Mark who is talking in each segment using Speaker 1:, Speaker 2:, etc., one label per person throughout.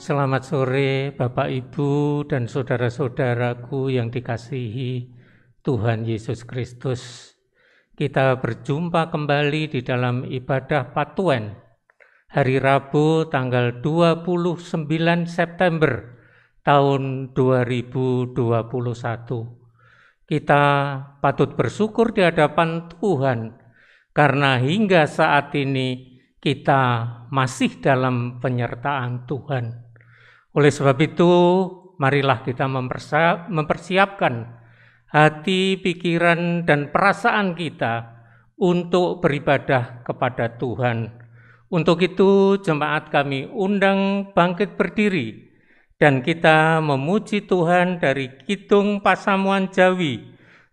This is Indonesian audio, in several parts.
Speaker 1: Selamat sore Bapak Ibu dan saudara-saudaraku yang dikasihi Tuhan Yesus Kristus. Kita berjumpa kembali di dalam ibadah Patuen hari Rabu tanggal 29 September tahun 2021. Kita patut bersyukur di hadapan Tuhan karena hingga saat ini kita masih dalam penyertaan Tuhan. Oleh sebab itu, marilah kita mempersiapkan hati, pikiran, dan perasaan kita untuk beribadah kepada Tuhan. Untuk itu, jemaat kami undang bangkit berdiri, dan kita memuji Tuhan dari Kidung Pasamuan Jawi,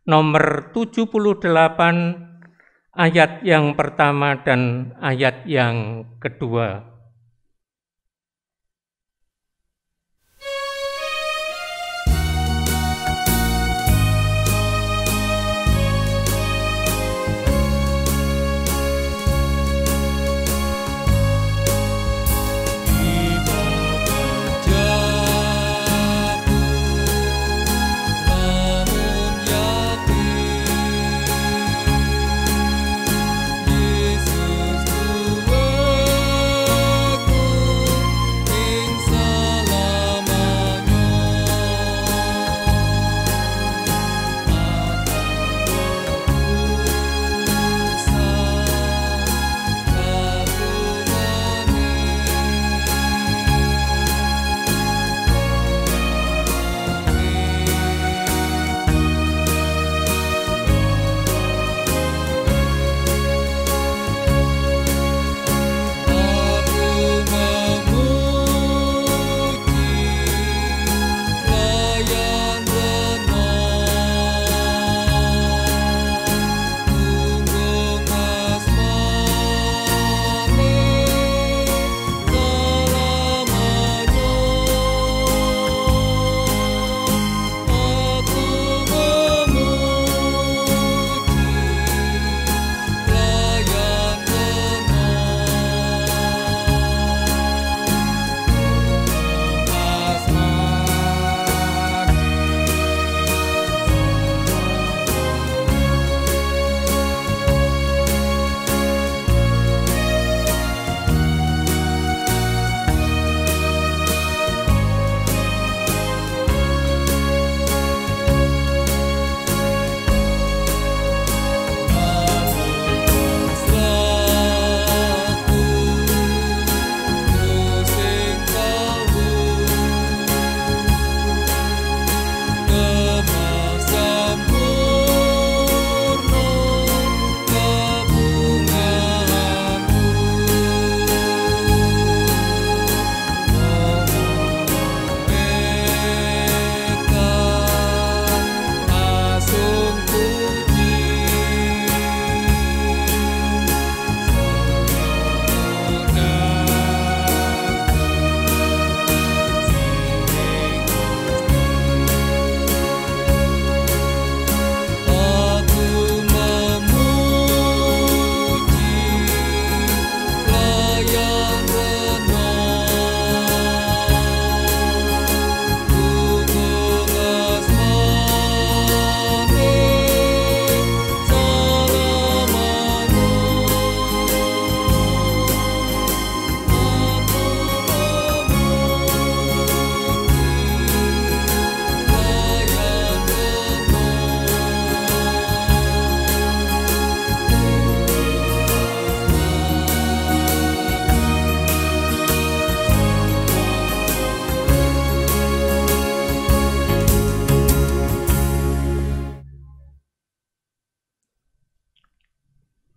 Speaker 1: nomor 78, ayat yang pertama dan ayat yang kedua.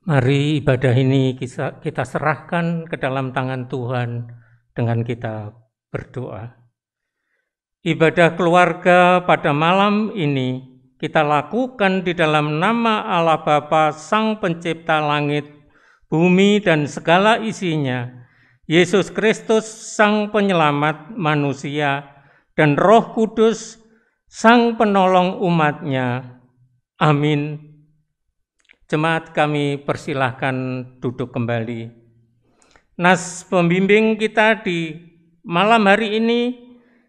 Speaker 1: Mari ibadah ini kita serahkan ke dalam tangan Tuhan dengan kita berdoa. Ibadah keluarga pada malam ini kita lakukan di dalam nama Allah Bapa, Sang Pencipta langit, bumi dan segala isinya, Yesus Kristus, Sang Penyelamat manusia, dan Roh Kudus, Sang Penolong umat-Nya. Amin. Jemaat kami persilahkan duduk kembali. Nas pembimbing kita di malam hari ini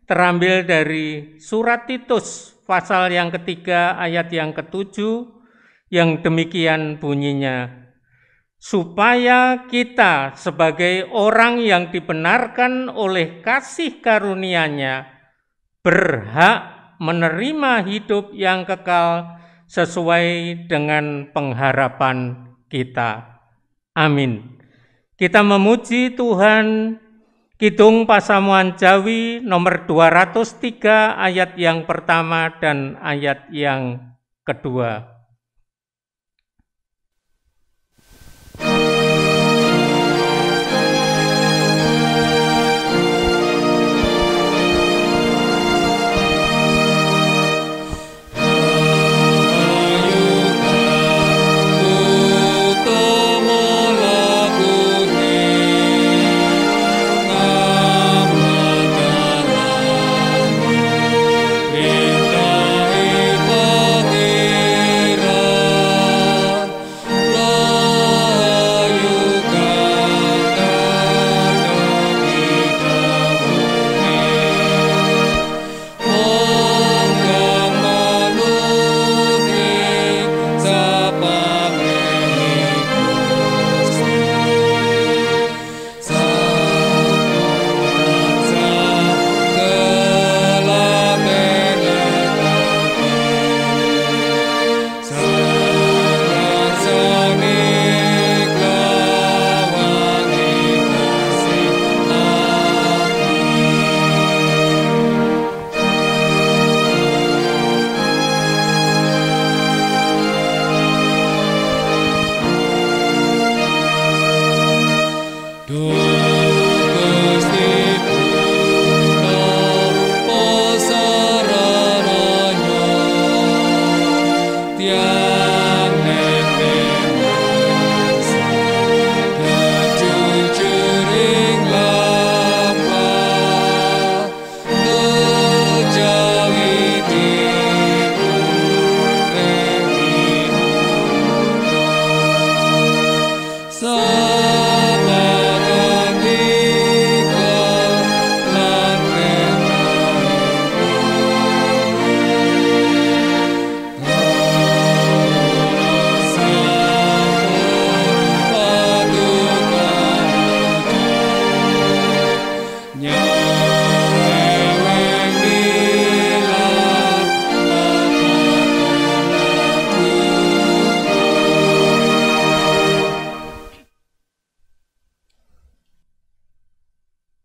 Speaker 1: terambil dari surat Titus pasal yang ketiga ayat yang ketujuh yang demikian bunyinya, supaya kita sebagai orang yang dibenarkan oleh kasih karunia-Nya berhak menerima hidup yang kekal sesuai dengan pengharapan kita. Amin. Kita memuji Tuhan. Kidung Pasamuan Jawi nomor 203 ayat yang pertama dan ayat yang kedua.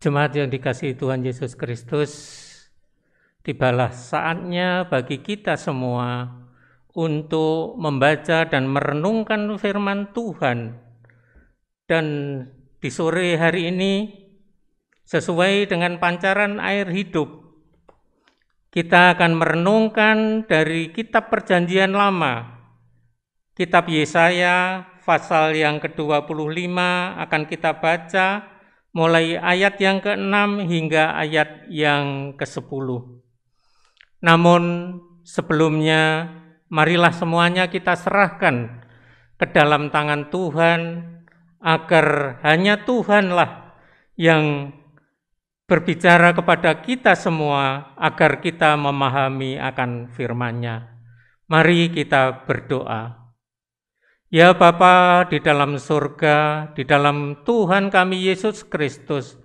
Speaker 1: Jemaat yang dikasihi Tuhan Yesus Kristus, tibalah saatnya bagi kita semua untuk membaca dan merenungkan firman Tuhan. Dan di sore hari ini, sesuai dengan pancaran air hidup, kita akan merenungkan dari kitab Perjanjian Lama, kitab Yesaya pasal yang ke-25 akan kita baca mulai ayat yang ke-6 hingga ayat yang ke-10. Namun sebelumnya, marilah semuanya kita serahkan ke dalam tangan Tuhan, agar hanya Tuhanlah yang berbicara kepada kita semua, agar kita memahami akan firman-Nya. Mari kita berdoa. Ya Bapa di dalam surga, di dalam Tuhan kami Yesus Kristus,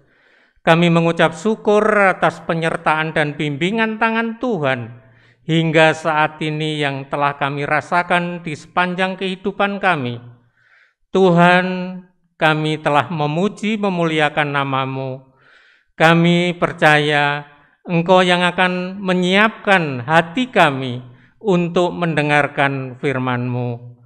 Speaker 1: kami mengucap syukur atas penyertaan dan bimbingan tangan Tuhan hingga saat ini yang telah kami rasakan di sepanjang kehidupan kami. Tuhan, kami telah memuji memuliakan nama-Mu. Kami percaya Engkau yang akan menyiapkan hati kami untuk mendengarkan firman-Mu.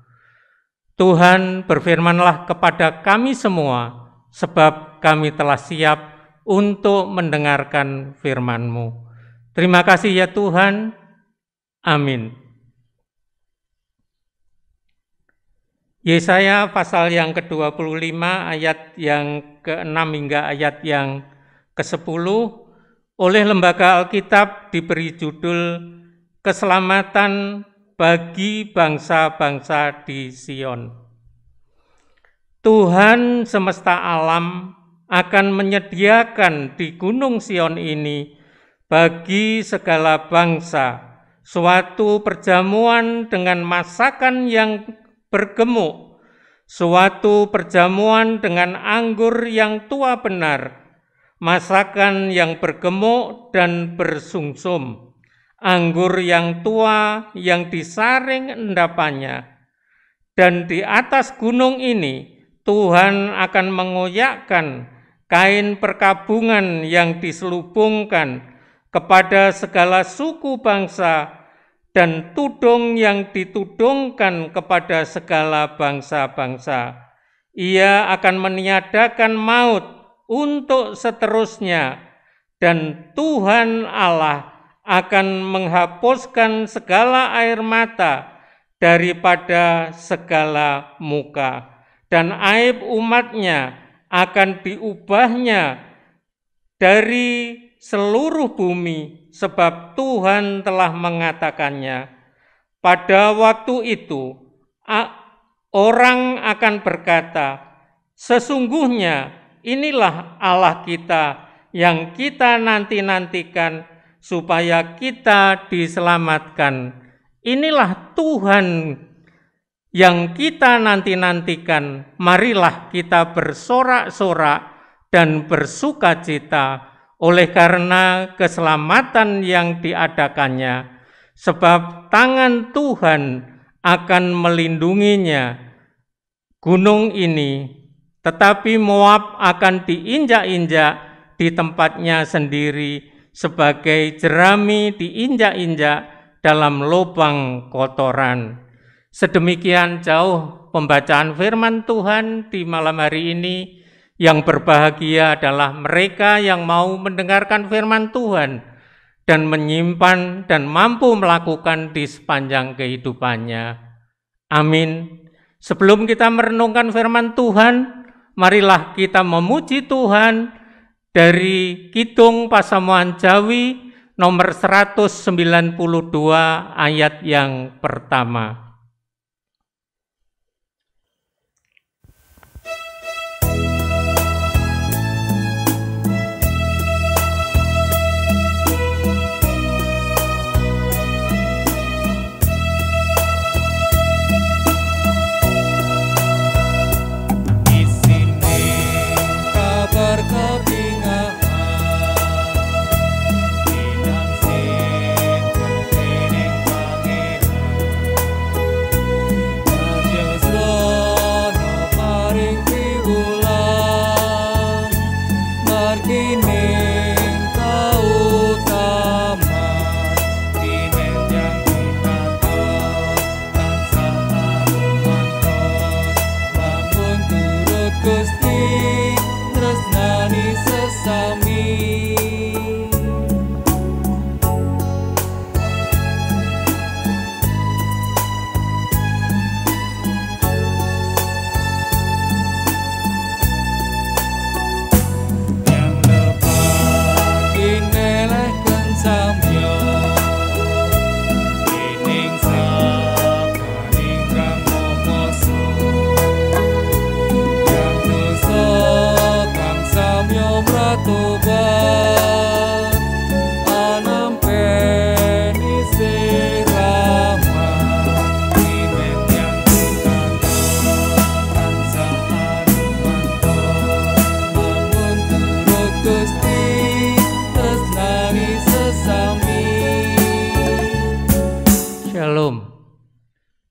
Speaker 1: Tuhan, berfirmanlah kepada kami semua, sebab kami telah siap untuk mendengarkan firman-Mu. Terima kasih ya Tuhan. Amin. Yesaya pasal yang ke-25 ayat yang ke-6 hingga ayat yang ke-10 oleh Lembaga Alkitab diberi judul Keselamatan bagi bangsa-bangsa di Sion. Tuhan semesta alam akan menyediakan di Gunung Sion ini bagi segala bangsa suatu perjamuan dengan masakan yang bergemuk, suatu perjamuan dengan anggur yang tua benar, masakan yang bergemuk dan bersumsum, anggur yang tua yang disaring endapannya. Dan di atas gunung ini Tuhan akan mengoyakkan kain perkabungan yang diselubungkan kepada segala suku bangsa dan tudung yang ditudungkan kepada segala bangsa-bangsa. Ia akan meniadakan maut untuk seterusnya, dan Tuhan Allah akan menghapuskan segala air mata daripada segala muka, dan aib umatnya akan diubahnya dari seluruh bumi, sebab Tuhan telah mengatakannya. Pada waktu itu, orang akan berkata, sesungguhnya inilah Allah kita yang kita nanti-nantikan supaya kita diselamatkan. Inilah Tuhan yang kita nanti-nantikan, marilah kita bersorak-sorak dan bersukacita oleh karena keselamatan yang diadakannya, sebab tangan Tuhan akan melindunginya. Gunung ini, tetapi Moab akan diinjak-injak di tempatnya sendiri, sebagai jerami diinjak-injak dalam lubang kotoran. Sedemikian jauh pembacaan firman Tuhan di malam hari ini. Yang berbahagia adalah mereka yang mau mendengarkan firman Tuhan dan menyimpan dan mampu melakukan di sepanjang kehidupannya. Amin. Sebelum kita merenungkan firman Tuhan, marilah kita memuji Tuhan dari Kidung Pasamuan Jawi nomor 192 ayat yang pertama.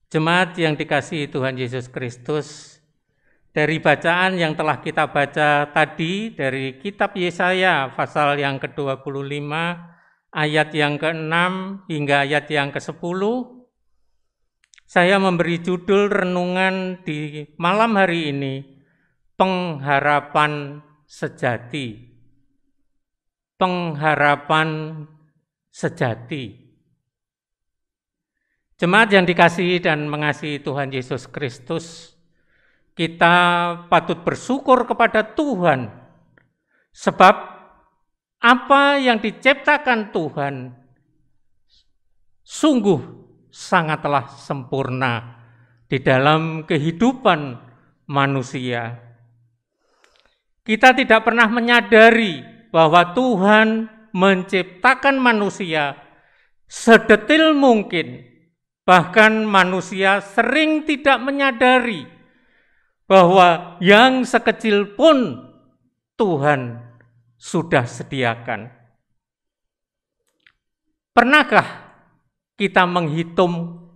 Speaker 1: Jemaat yang dikasihi Tuhan Yesus Kristus, dari bacaan yang telah kita baca tadi dari kitab Yesaya pasal yang ke-25, ayat yang ke-6 hingga ayat yang ke-10, saya memberi judul renungan di malam hari ini, pengharapan sejati. Pengharapan sejati. Jemaat yang dikasihi dan mengasihi Tuhan Yesus Kristus, kita patut bersyukur kepada Tuhan, sebab apa yang diciptakan Tuhan sungguh sangatlah sempurna di dalam kehidupan manusia. kita tidak pernah menyadari bahwa Tuhan menciptakan manusia sedetil mungkin. Bahkan manusia sering tidak menyadari bahwa yang sekecil pun Tuhan sudah sediakan. Pernahkah kita menghitung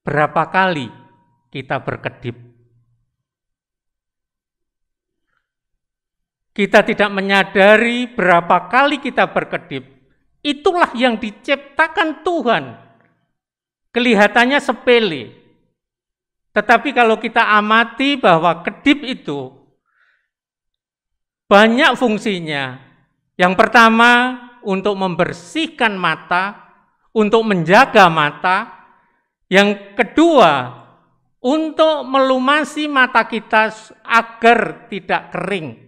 Speaker 1: berapa kali kita berkedip? Kita tidak menyadari berapa kali kita berkedip. Itulah yang diciptakan Tuhan. Kelihatannya sepele. Tetapi kalau kita amati bahwa kedip itu banyak fungsinya. Yang pertama, untuk membersihkan mata, untuk menjaga mata. Yang kedua, untuk melumasi mata kita agar tidak kering.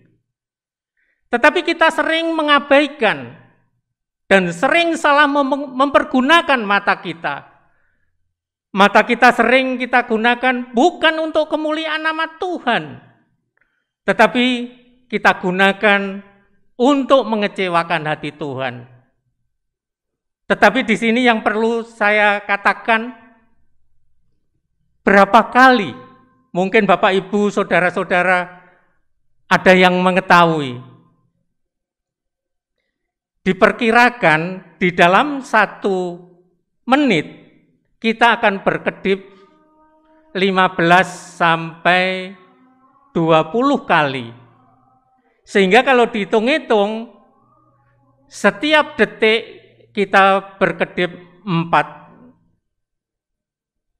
Speaker 1: Tetapi kita sering mengabaikan dan sering salah mempergunakan mata kita. Mata kita sering kita gunakan bukan untuk kemuliaan nama Tuhan, tetapi kita gunakan untuk mengecewakan hati Tuhan. Tetapi di sini yang perlu saya katakan, berapa kali mungkin Bapak Ibu, saudara-saudara ada yang mengetahui. Diperkirakan di dalam 1 menit kita akan berkedip 15 sampai 20 kali. Sehingga kalau dihitung-hitung setiap detik kita berkedip 4.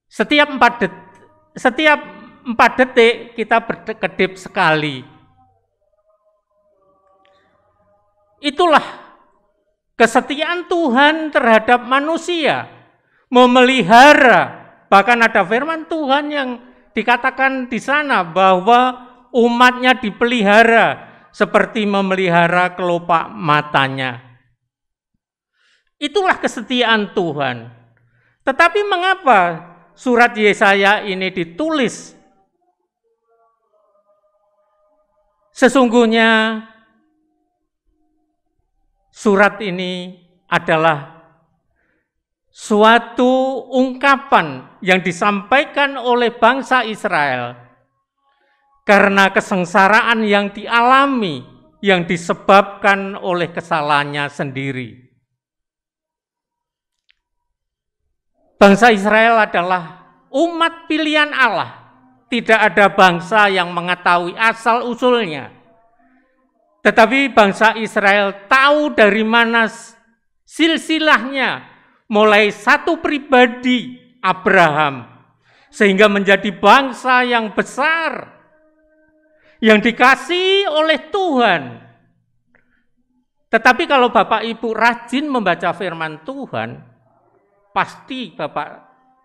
Speaker 1: Setiap 4 detik kita berkedip sekali. Itulah kesetiaan Tuhan terhadap manusia, memelihara. Bahkan ada firman Tuhan yang dikatakan di sana bahwa umatnya dipelihara seperti memelihara kelopak matanya. Itulah kesetiaan Tuhan. Tetapi mengapa surat Yesaya ini ditulis? Sesungguhnya surat ini adalah suatu ungkapan yang disampaikan oleh bangsa Israel karena kesengsaraan yang dialami yang disebabkan oleh kesalahannya sendiri. Bangsa Israel adalah umat pilihan Allah. Tidak ada bangsa yang mengetahui asal-usulnya. Tetapi bangsa Israel tahu dari mana silsilahnya, mulai satu pribadi Abraham, sehingga menjadi bangsa yang besar, yang dikasihi oleh Tuhan. Tetapi kalau Bapak Ibu rajin membaca firman Tuhan, pasti Bapak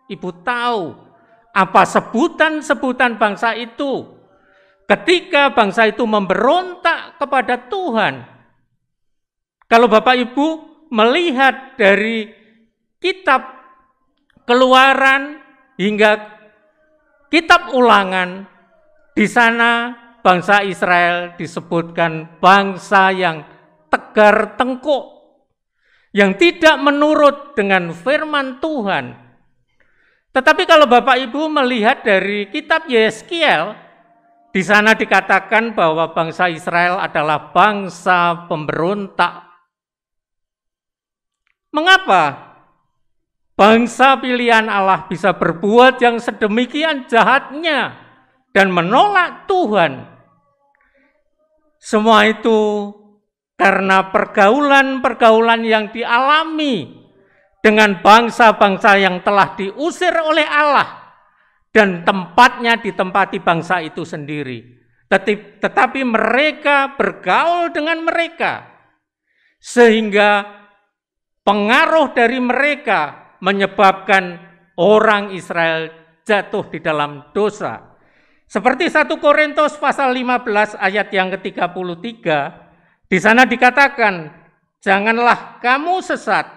Speaker 1: Ibu tahu apa sebutan-sebutan bangsa itu. Ketika bangsa itu memberontak kepada Tuhan, kalau Bapak Ibu melihat dari kitab Keluaran hingga kitab Ulangan, di sana bangsa Israel disebutkan bangsa yang tegar tengkuk, yang tidak menurut dengan firman Tuhan. Tetapi kalau Bapak Ibu melihat dari kitab Yeskiel, di sana dikatakan bahwa bangsa Israel adalah bangsa pemberontak. Mengapa bangsa pilihan Allah bisa berbuat yang sedemikian jahatnya dan menolak Tuhan? Semua itu karena pergaulan-pergaulan yang dialami dengan bangsa-bangsa yang telah diusir oleh Allah dan tempatnya ditempati bangsa itu sendiri. Tetapi mereka bergaul dengan mereka, sehingga pengaruh dari mereka menyebabkan orang Israel jatuh di dalam dosa. Seperti 1 Korintus pasal 15 ayat yang ke-33, di sana dikatakan, janganlah kamu sesat,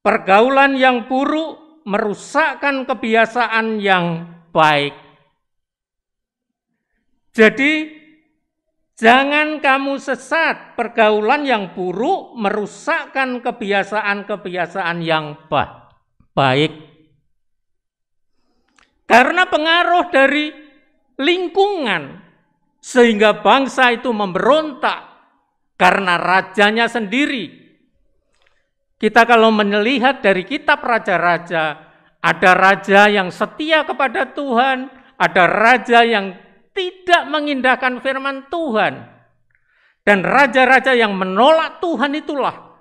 Speaker 1: pergaulan yang buruk merusakkan kebiasaan yang baik. Jadi Jangan kamu sesat, pergaulan yang buruk merusakkan kebiasaan-kebiasaan yang baik. Karena pengaruh dari lingkungan, sehingga bangsa itu memberontak karena rajanya sendiri. Kita kalau melihat dari kitab raja-raja, ada raja yang setia kepada Tuhan, ada raja yang tidak mengindahkan firman Tuhan. Dan raja-raja yang menolak Tuhan itulah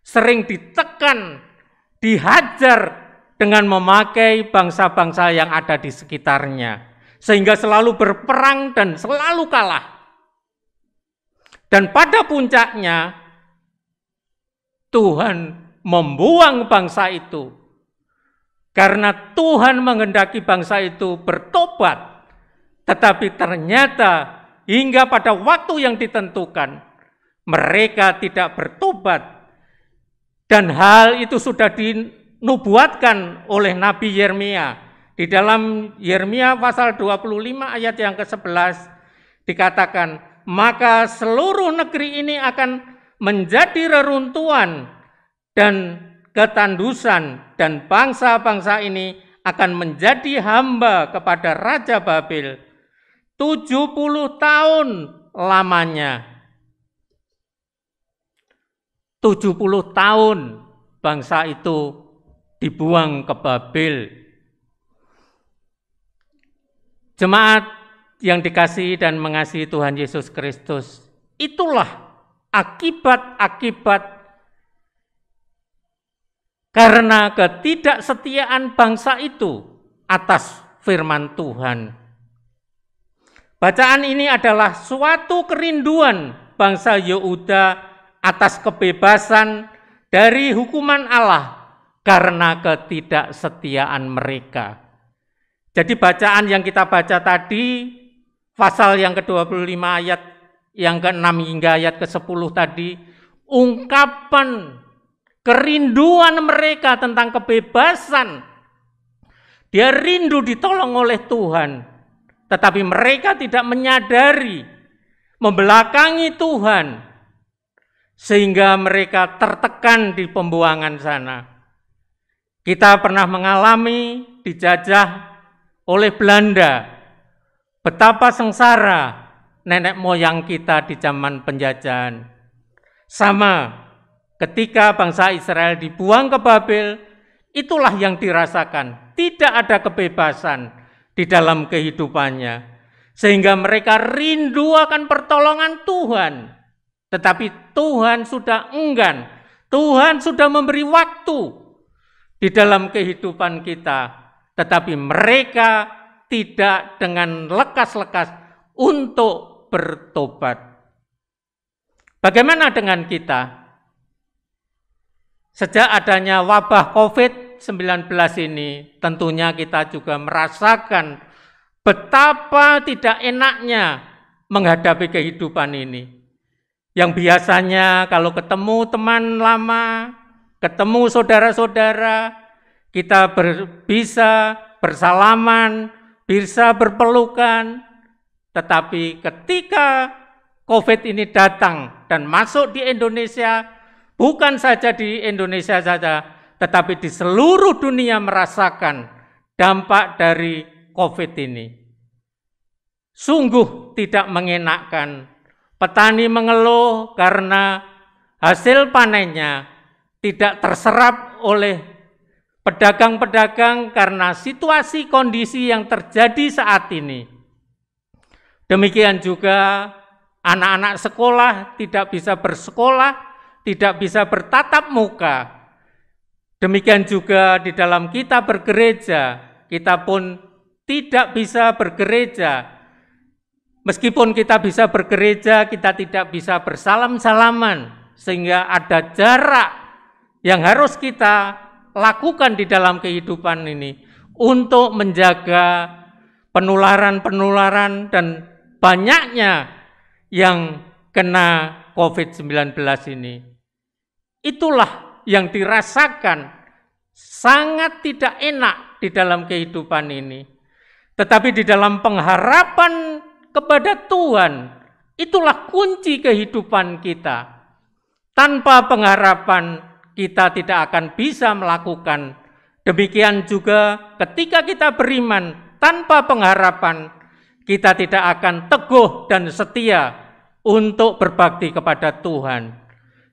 Speaker 1: sering ditekan, dihajar dengan memakai bangsa-bangsa yang ada di sekitarnya. Sehingga selalu berperang dan selalu kalah. Dan pada puncaknya, Tuhan membuang bangsa itu. Karena Tuhan menghendaki bangsa itu bertobat. Tetapi ternyata hingga pada waktu yang ditentukan, mereka tidak bertobat. Dan hal itu sudah dinubuatkan oleh Nabi Yeremia. Di dalam Yeremia pasal 25 ayat yang ke-11 dikatakan, maka seluruh negeri ini akan menjadi reruntuhan dan ketandusan, dan bangsa-bangsa ini akan menjadi hamba kepada Raja Babel 70 tahun lamanya. 70 tahun bangsa itu dibuang ke Babel. Jemaat yang dikasihi dan mengasihi Tuhan Yesus Kristus, itulah akibat-akibat karena ketidaksetiaan bangsa itu atas firman Tuhan. Bacaan ini adalah suatu kerinduan bangsa Yehuda atas kebebasan dari hukuman Allah karena ketidaksetiaan mereka. Jadi bacaan yang kita baca tadi, pasal yang ke-25 ayat yang ke-6 hingga ayat ke-10 tadi, ungkapan kerinduan mereka tentang kebebasan. Dia rindu ditolong oleh Tuhan, tetapi mereka tidak menyadari, membelakangi Tuhan, sehingga mereka tertekan di pembuangan sana. Kita pernah mengalami dijajah oleh Belanda, betapa sengsara nenek moyang kita di zaman penjajahan. Sama ketika bangsa Israel dibuang ke Babel, itulah yang dirasakan. Tidak ada kebebasan di dalam kehidupannya. Sehingga mereka rindu akan pertolongan Tuhan. Tetapi Tuhan sudah enggan. Tuhan sudah memberi waktu di dalam kehidupan kita. Tetapi mereka tidak dengan lekas-lekas untuk bertobat. Bagaimana dengan kita? Sejak adanya wabah COVID-19 ini, tentunya kita juga merasakan betapa tidak enaknya menghadapi kehidupan ini. Yang biasanya kalau ketemu teman lama, ketemu saudara-saudara, kita bisa bersalaman, bisa berpelukan. Tetapi ketika COVID ini datang dan masuk di Indonesia, bukan saja di Indonesia saja, tetapi di seluruh dunia merasakan dampak dari COVID ini. Sungguh tidak mengenakkan. Petani mengeluh karena hasil panennya tidak terserap oleh pedagang-pedagang karena situasi kondisi yang terjadi saat ini. Demikian juga anak-anak sekolah tidak bisa bersekolah, tidak bisa bertatap muka. Demikian juga di dalam kita bergereja, kita pun tidak bisa bergereja. Meskipun kita bisa bergereja, kita tidak bisa bersalam-salaman, sehingga ada jarak yang harus kita lakukan di dalam kehidupan ini untuk menjaga penularan-penularan dan banyaknya yang kena COVID-19 ini. Itulah yang dirasakan sangat tidak enak di dalam kehidupan ini. Tetapi di dalam pengharapan kepada Tuhan, Itulah kunci kehidupan kita. Tanpa pengharapan kita tidak akan bisa melakukan. Demikian juga ketika kita beriman tanpa pengharapan, kita tidak akan teguh dan setia untuk berbakti kepada Tuhan.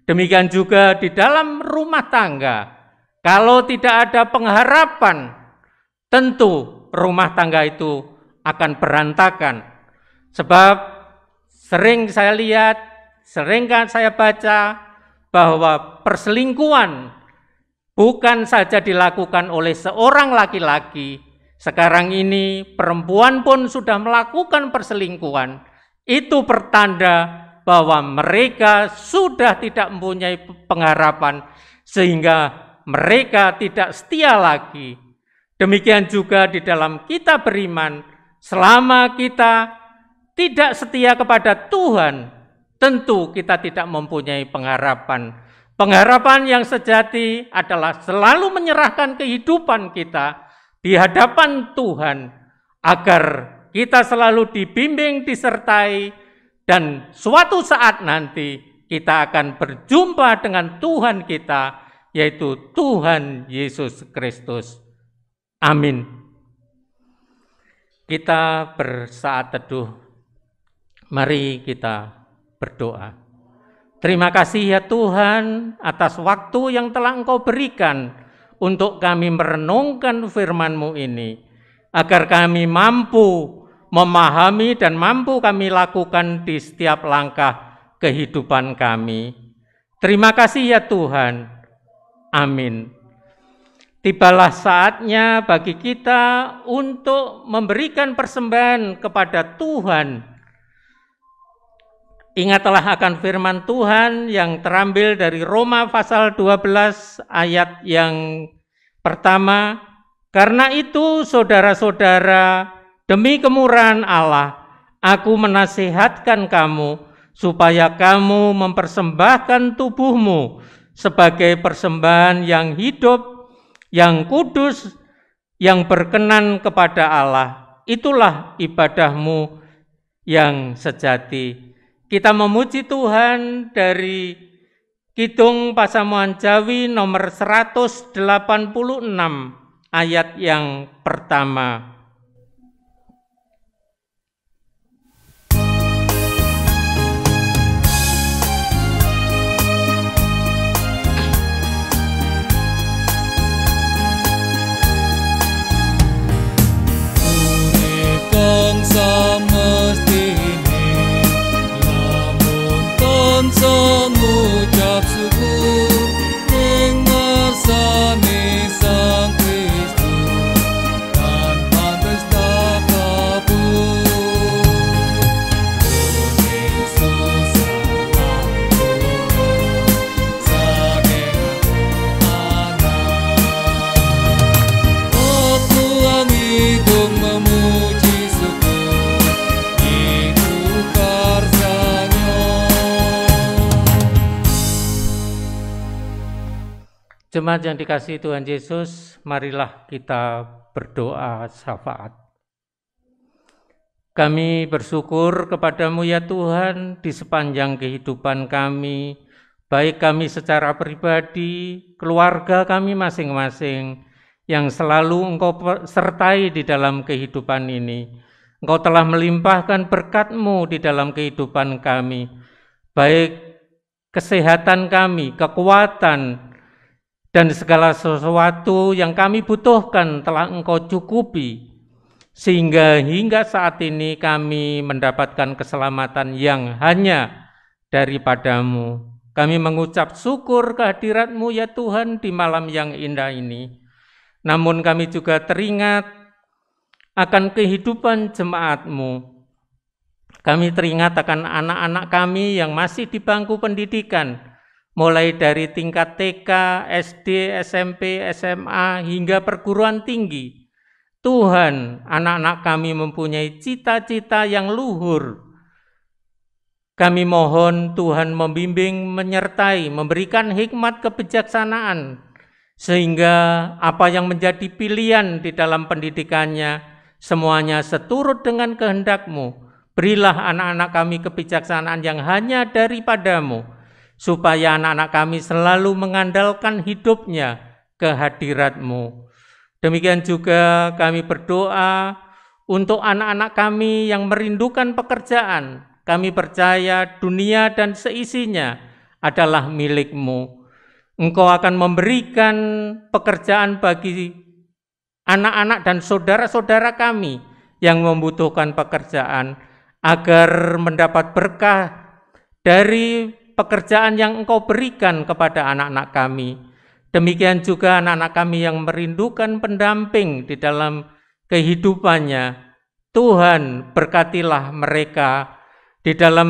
Speaker 1: Demikian juga di dalam rumah tangga. Kalau tidak ada pengharapan, tentu rumah tangga itu akan berantakan. Sebab sering saya lihat, sering saya baca bahwa perselingkuhan bukan saja dilakukan oleh seorang laki-laki. Sekarang ini perempuan pun sudah melakukan perselingkuhan. Itu pertanda bahwa mereka sudah tidak mempunyai pengharapan sehingga mereka tidak setia lagi. Demikian juga di dalam kita beriman, selama kita tidak setia kepada Tuhan, tentu kita tidak mempunyai pengharapan. Pengharapan yang sejati adalah selalu menyerahkan kehidupan kita di hadapan Tuhan, agar kita selalu dibimbing, disertai, dan suatu saat nanti kita akan berjumpa dengan Tuhan kita, yaitu Tuhan Yesus Kristus. Amin. Kita bersaat teduh. Mari kita berdoa. Terima kasih ya Tuhan atas waktu yang telah Engkau berikan untuk kami merenungkan firman-Mu ini, agar kami mampu memahami dan mampu kami lakukan di setiap langkah kehidupan kami. Terima kasih ya Tuhan. Amin. Tibalah saatnya bagi kita untuk memberikan persembahan kepada Tuhan. Ingatlah akan firman Tuhan yang terambil dari Roma pasal 12 ayat yang pertama. Karena itu saudara-saudara, demi kemurahan Allah, aku menasihatkan kamu supaya kamu mempersembahkan tubuhmu sebagai persembahan yang hidup, yang kudus, yang berkenan kepada Allah. Itulah ibadahmu yang sejati. Kita memuji Tuhan dari Kidung Pasamuan Jawi nomor 186 ayat yang pertama.
Speaker 2: Mengucap syukur ing ngersane Sang Kristus dan pantes tak kabur. Yesus saking anak aku angidung memuji syukur itu karsanya.
Speaker 1: Jemaat yang dikasihi Tuhan Yesus, marilah kita berdoa syafaat. Kami bersyukur kepada-Mu ya Tuhan di sepanjang kehidupan kami, baik kami secara pribadi, keluarga kami masing-masing, yang selalu Engkau sertai di dalam kehidupan ini. Engkau telah melimpahkan berkat-Mu di dalam kehidupan kami, baik kesehatan kami, kekuatan, dan segala sesuatu yang kami butuhkan telah Engkau cukupi, sehingga hingga saat ini kami mendapatkan keselamatan yang hanya daripada-Mu. Kami mengucap syukur kehadirat-Mu ya Tuhan di malam yang indah ini. Namun kami juga teringat akan kehidupan jemaat-Mu. Kami teringat akan anak-anak kami yang masih di bangku pendidikan, mulai dari tingkat TK, SD, SMP, SMA, hingga perguruan tinggi. Tuhan, anak-anak kami mempunyai cita-cita yang luhur. Kami mohon Tuhan membimbing, menyertai, memberikan hikmat kebijaksanaan, sehingga apa yang menjadi pilihan di dalam pendidikannya, semuanya seturut dengan kehendak-Mu, Berilah anak-anak kami kebijaksanaan yang hanya daripadamu, supaya anak-anak kami selalu mengandalkan hidupnya kehadirat-Mu. Demikian juga kami berdoa untuk anak-anak kami yang merindukan pekerjaan. Kami percaya dunia dan seisinya adalah milik-Mu. Engkau akan memberikan pekerjaan bagi anak-anak dan saudara-saudara kami yang membutuhkan pekerjaan, agar mendapat berkah dari pekerjaan yang Engkau berikan kepada anak-anak kami. Demikian juga anak-anak kami yang merindukan pendamping di dalam kehidupannya. Tuhan, berkatilah mereka di dalam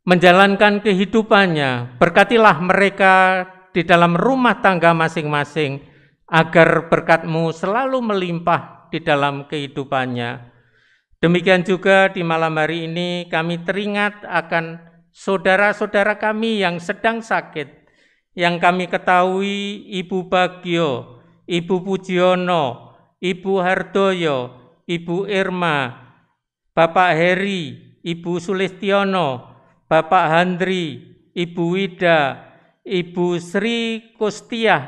Speaker 1: menjalankan kehidupannya. Berkatilah mereka di dalam rumah tangga masing-masing, agar berkat-Mu selalu melimpah di dalam kehidupannya. Demikian juga di malam hari ini kami teringat akan saudara-saudara kami yang sedang sakit, yang kami ketahui Ibu Bagio, Ibu Pujiono, Ibu Hardoyo, Ibu Irma, Bapak Heri, Ibu Sulistiono, Bapak Handri, Ibu Wida, Ibu Sri Kustiah,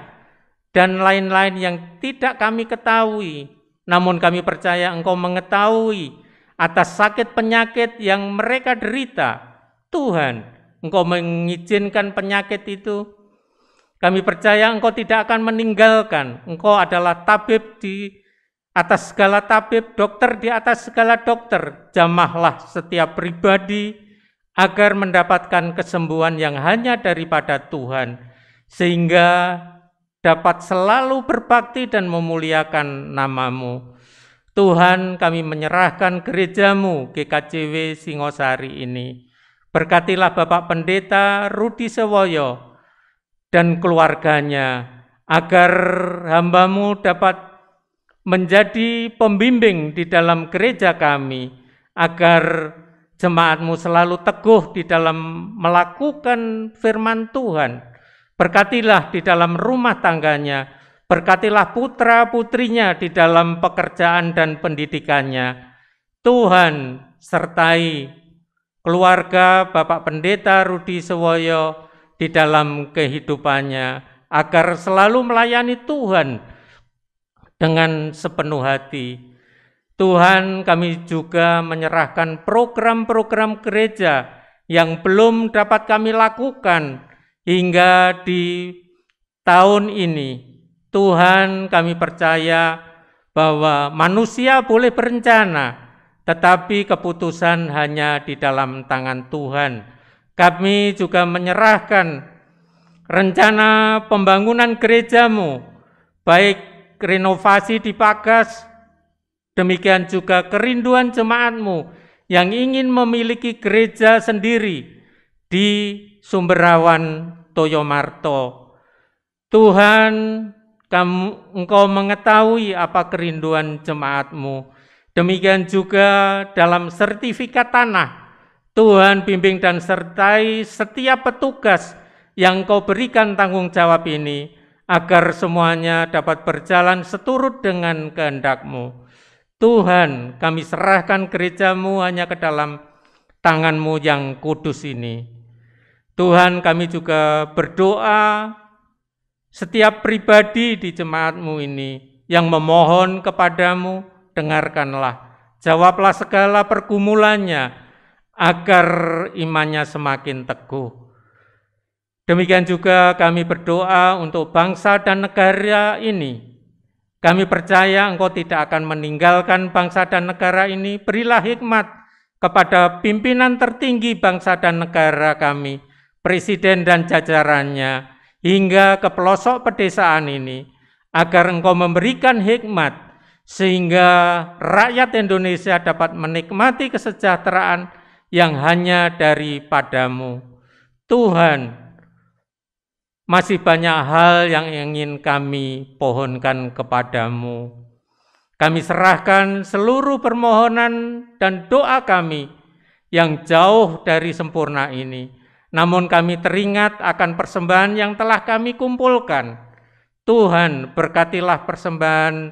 Speaker 1: dan lain-lain yang tidak kami ketahui. Namun kami percaya Engkau mengetahui atas sakit penyakit yang mereka derita. Tuhan, Engkau mengizinkan penyakit itu. Kami percaya Engkau tidak akan meninggalkan. Engkau adalah tabib di atas segala tabib, dokter di atas segala dokter. Jamahlah setiap pribadi agar mendapatkan kesembuhan yang hanya daripada Tuhan, sehingga dapat selalu berbakti dan memuliakan nama-Mu. Tuhan, kami menyerahkan gereja-Mu GKJW Singosari ini. Berkatilah Bapak Pendeta Rudi Sewoyo dan keluarganya, agar hamba-Mu dapat menjadi pembimbing di dalam gereja kami, agar jemaat-Mu selalu teguh di dalam melakukan firman Tuhan. Berkatilah di dalam rumah tangganya, berkatilah putra-putrinya di dalam pekerjaan dan pendidikannya. Tuhan, sertai keluarga Bapak Pendeta Rudi Sewoyo di dalam kehidupannya, agar selalu melayani Tuhan dengan sepenuh hati. Tuhan, kami juga menyerahkan program-program gereja yang belum dapat kami lakukan hingga di tahun ini. Tuhan, kami percaya bahwa manusia boleh berencana, tetapi keputusan hanya di dalam tangan Tuhan. Kami juga menyerahkan rencana pembangunan gereja-Mu, baik renovasi di Pagas, demikian juga kerinduan jemaat-Mu yang ingin memiliki gereja sendiri di Sumberawan Toyomarto. Tuhan, Engkau mengetahui apa kerinduan jemaat-Mu. Demikian juga dalam sertifikat tanah. Tuhan, bimbing dan sertai setiap petugas yang Engkau berikan tanggung jawab ini, agar semuanya dapat berjalan seturut dengan kehendak-Mu. Tuhan, kami serahkan gereja-Mu hanya ke dalam tangan-Mu yang kudus ini. Tuhan, kami juga berdoa setiap pribadi di jemaat-Mu ini yang memohon kepadamu, dengarkanlah, jawablah segala pergumulannya, agar imannya semakin teguh. Demikian juga kami berdoa untuk bangsa dan negara ini. Kami percaya Engkau tidak akan meninggalkan bangsa dan negara ini. Berilah hikmat kepada pimpinan tertinggi bangsa dan negara kami, Presiden dan jajarannya, hingga ke pelosok pedesaan ini, agar Engkau memberikan hikmat, sehingga rakyat Indonesia dapat menikmati kesejahteraan yang hanya daripada-Mu. Tuhan, masih banyak hal yang ingin kami pohonkan kepadamu. Kami serahkan seluruh permohonan dan doa kami yang jauh dari sempurna ini. Namun kami teringat akan persembahan yang telah kami kumpulkan. Tuhan, berkatilah persembahan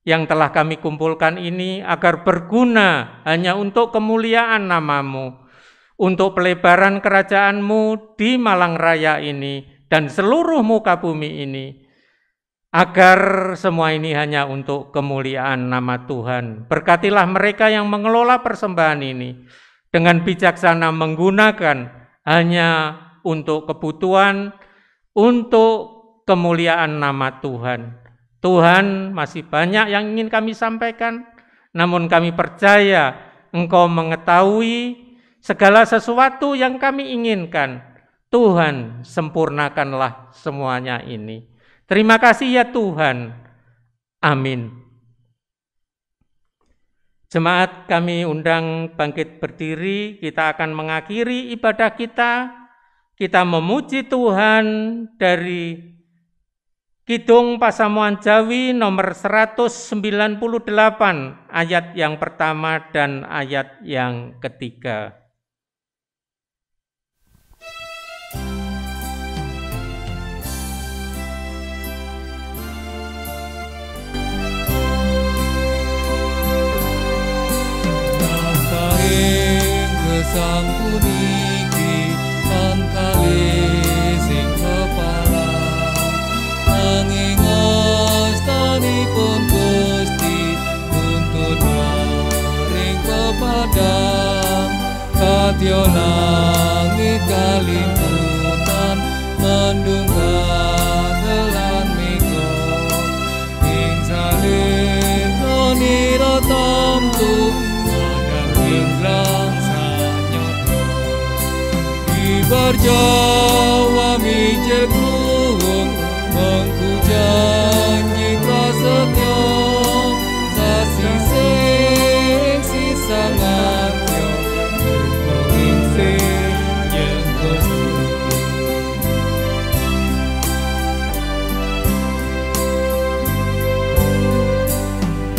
Speaker 1: yang telah kami kumpulkan ini agar berguna hanya untuk kemuliaan nama-Mu, untuk pelebaran kerajaan-Mu di Malang Raya ini dan seluruh muka bumi ini, agar semua ini hanya untuk kemuliaan nama Tuhan. Berkatilah mereka yang mengelola persembahan ini dengan bijaksana menggunakan hanya untuk kebutuhan, untuk kemuliaan nama Tuhan. Tuhan, masih banyak yang ingin kami sampaikan, namun kami percaya Engkau mengetahui segala sesuatu yang kami inginkan. Tuhan, sempurnakanlah semuanya ini. Terima kasih ya Tuhan. Amin. Jemaat, kami undang bangkit berdiri, kita akan mengakhiri ibadah kita. Kita memuji Tuhan dari Kidung Pasamuan Jawi nomor 198, ayat yang pertama dan ayat yang ketiga.
Speaker 2: Nampahing kesang puniki tan kali sing kepala nanging astanipun Gusti nuntun maring pepadang kadya langit kalimputan mendung kadelan mega ing salin nira tamtu madang ingkang sanyata ibar Jawa mijil kuwung mengku janji prasetyo sasising sisangatyo pengingsing yen Gusti.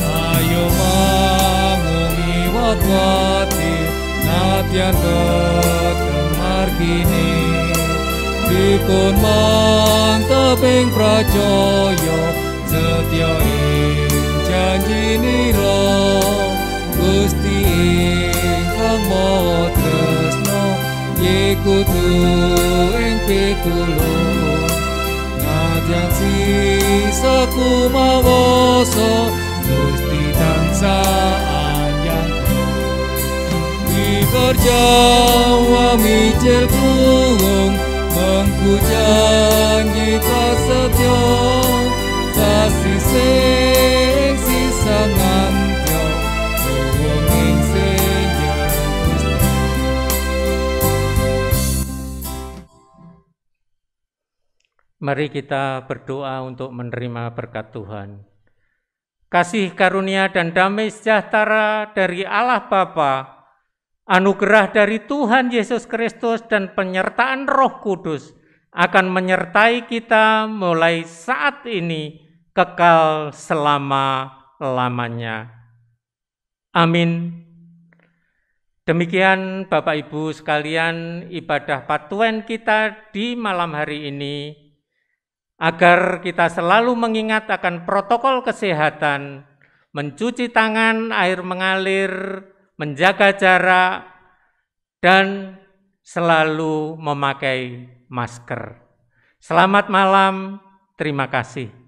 Speaker 2: Ayo mangungi wat-wati nadyan boten margine dipun manteping pracaya setya ing janjinira Gusti ingkang maha tresna yekutu ing pitulung nadyan sisa kumawasa Gusti tansah anyang ibar Jawa mijil kuwung mengku janji prasetyo sasising sisangantyo suwenging senja Gusti.
Speaker 1: Mari kita berdoa untuk menerima berkat Tuhan. Kasih karunia dan damai sejahtera dari Allah Bapa, anugerah dari Tuhan Yesus Kristus dan penyertaan Roh Kudus akan menyertai kita mulai saat ini kekal selama-lamanya. Amin. Demikian Bapak Ibu sekalian ibadah Patuen kita di malam hari ini. Agar kita selalu mengingat akan protokol kesehatan, mencuci tangan, air mengalir, menjaga jarak, dan selalu memakai masker. Selamat malam, terima kasih.